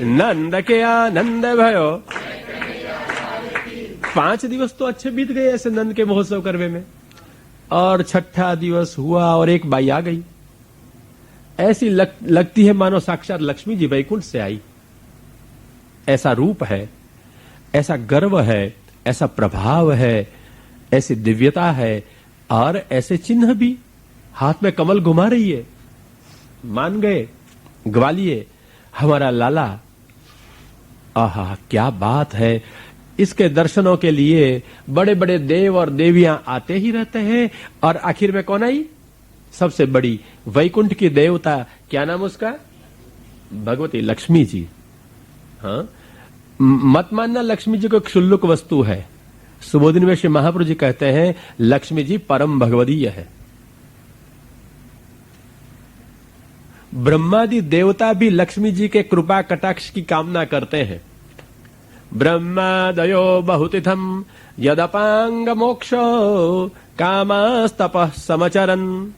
नंद के आनंद भयो। 5 दिवस तो अच्छे बीत गए ऐसे नंद के महोत्सव करवे में, और छठा दिवस हुआ और एक बाई आ गई। ऐसी लगती है मानो साक्षात लक्ष्मी जी वैकुंठ से आई। ऐसा रूप है, ऐसा गर्व है, ऐसा प्रभाव है, ऐसी दिव्यता है, और ऐसे चिन्ह भी। हाथ में कमल घुमा रही है। मान गए ग्वालियर हमारा लाला। आहा, क्या बात है। इसके दर्शनों के लिए बड़े बड़े देव और देवियां आते ही रहते हैं। और आखिर में कौन आई? सबसे बड़ी वैकुंठ की देवता, क्या नाम उसका? भगवती लक्ष्मी जी। हाँ, मत मानना लक्ष्मी जी को क्षुल्लक वस्तु है। सुबोधिनी में श्री महाप्रभु जी कहते हैं लक्ष्मी जी परम भगवदीय है। ब्रह्मादि देवता भी लक्ष्मी जी के कृपा कटाक्ष की कामना करते हैं। ब्रह्मादयो बहुतिथम यदपांग मोक्षो कामस्तपः समचरन।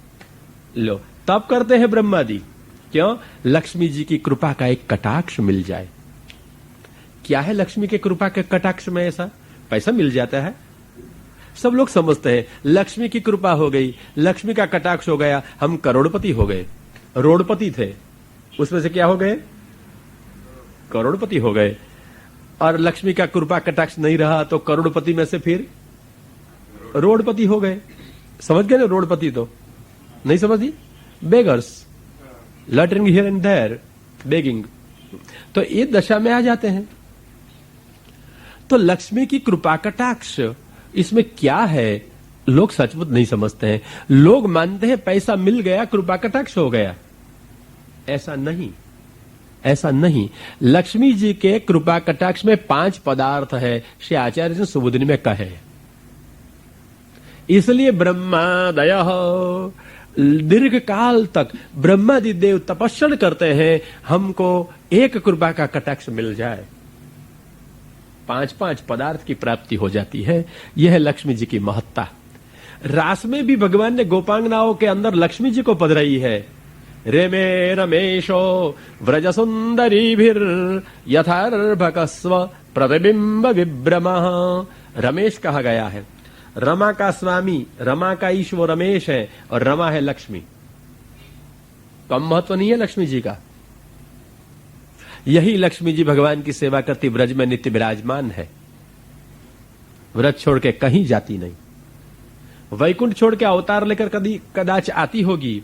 लो, तब करते हैं ब्रह्मादि। क्यों? लक्ष्मी जी की कृपा का एक कटाक्ष मिल जाए। क्या है लक्ष्मी के कृपा के कटाक्ष में? ऐसा पैसा मिल जाता है। सब लोग समझते हैं लक्ष्मी की कृपा हो गई, लक्ष्मी का कटाक्ष हो गया, हम करोड़पति हो गए। रोडपति थे, उसमें से क्या हो गए? करोड़पति हो गए। और लक्ष्मी का कृपा कटाक्ष नहीं रहा तो करोड़पति में से फिर रोडपति हो गए। समझ गए ना? रोडपति तो नहीं समझी? Beggars, loitering here and there, begging. तो ये दशा में आ जाते हैं। तो लक्ष्मी की कृपा कटाक्ष, इसमें क्या है? लोग सचमुच नहीं समझते हैं। लोग मानते हैं पैसा मिल गया, कृपा कटाक्ष हो गया। ऐसा नहीं, ऐसा नहीं। लक्ष्मी जी के कृपा कटाक्ष में 5 पदार्थ है, श्री आचार्य जी सुबोधिनी में कहे। इसलिए ब्रह्मादयः, दीर्घ काल तक ब्रह्मादि देव तपस्या करते हैं हमको एक कृपा का कटाक्ष मिल जाए। 5 पदार्थ की प्राप्ति हो जाती है। यह है लक्ष्मी जी की महत्ता। रास में भी भगवान ने गोपांगनाओं के अंदर लक्ष्मी जी को पधराई है। रेमे रमेशो व्रज सुंदरीभिर यथार्भकस्व प्रतिबिंब विभ्रमः। रमेश कहा गया है। रमा का स्वामी, रमा का ईश्वर रमेश है, और रमा है लक्ष्मी। कम महत्व नहीं है लक्ष्मी जी का। यही लक्ष्मी जी भगवान की सेवा करती ब्रज में नित्य विराजमान है। व्रज छोड़ के कहीं जाती नहीं। वैकुंठ छोड़ के अवतार लेकर कभी कदाच आती होगी,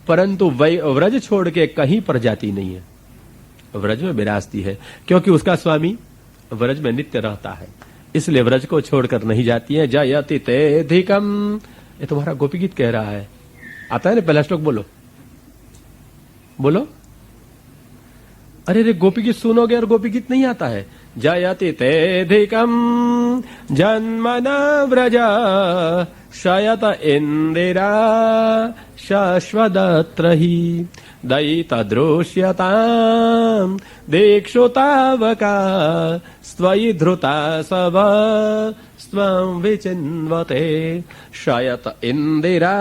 परंतु व्रज छोड़ के कहीं पर जाती नहीं है। व्रज में विराजती है, क्योंकि उसका स्वामी व्रज में नित्य रहता है। इसलिए व्रज को छोड़कर नहीं जाती है। जयति तेधिकम, ये तुम्हारा गोपी गीत कह रहा है। आता है ना? पहला श्लोक बोलो, बोलो। अरे रे, गोपी गीत सुनोगे और गोपी गीत नहीं आता है। जयति तेधिकम जन्मना व्रज शयत इंदिरा शाश्वतत्र हि दयितदृश्यताम् दीक्षुतावका स्वयि धृता सव स्वं विचिन्वते। शयत इंदिरा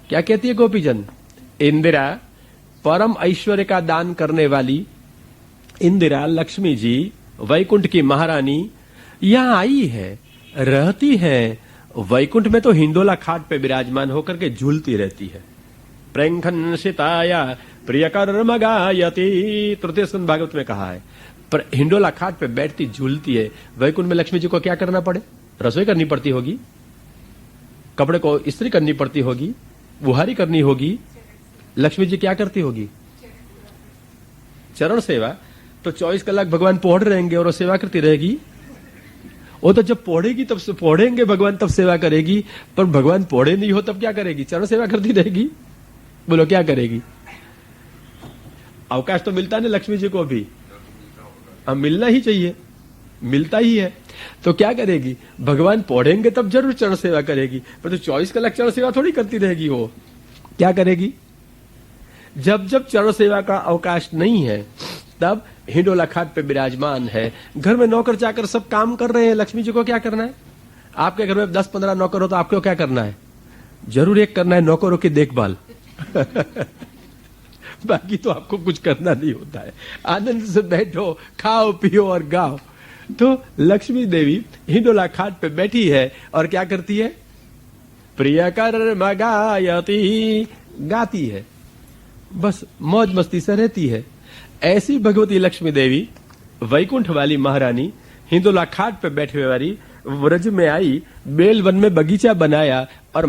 क्या कहती है गोपीजन? इंदिरा, परम ऐश्वर्य का दान करने वाली इंदिरा लक्ष्मी जी, वैकुंठ की महारानी यहां आई है, रहती है। वैकुंठ में तो हिंडोला खाट पे विराजमान होकर के झूलती रहती है। प्रेंखन सिताया प्रिय कर्म गायती, तृतीय स्कंद भागवत में कहा है। पर हिंडोला खाट पे बैठती झूलती है। वैकुंठ में लक्ष्मी जी को क्या करना पड़े? रसोई करनी पड़ती होगी, कपड़े को इस्त्री करनी पड़ती होगी, बुहारी करनी होगी। लक्ष्मी जी क्या करती होगी? चरण सेवा। तो 24 कलाक भगवान पौड़ रहेंगे और वो सेवा करती रहेगी। वो तो जब पौड़ेगी तब से पौड़ेंगे भगवान, तब सेवा करेगी। पर भगवान पौड़े नहीं हो तब क्या करेगी? चरण सेवा करती रहेगी। बोलो क्या करेगी? अवकाश तो मिलता नहीं लक्ष्मी जी को भी, अब मिलना ही चाहिए, मिलता ही है। तो क्या करेगी? भगवान पौड़ेंगे तब जरूर चरण सेवा करेगी, पर तो 24 कलाक चरण सेवा थोड़ी करती रहेगी। वो क्या करेगी? जब जब चरण सेवा का अवकाश नहीं है तब हिंडोला खाट पे विराजमान है। घर में नौकर चाकर सब काम कर रहे हैं, लक्ष्मी जी को क्या करना है? आपके घर में 10-15 नौकर हो तो आपको क्या करना है? जरूर एक करना है, नौकरों की देखभाल। बाकी तो आपको कुछ करना नहीं होता है। आनंद से बैठो, खाओ पियो और गाओ। तो लक्ष्मी देवी हिंडोला खाट पे बैठी है और क्या करती है? प्रिय कर्म गायती, गाती है, बस मौज मस्ती से रहती है। ऐसी भगवती लक्ष्मी देवी, वैकुंठ वाली महारानी, हिंडोला खाट पे बैठे वाली, व्रज में आई, बेल वन में बगीचा बनाया और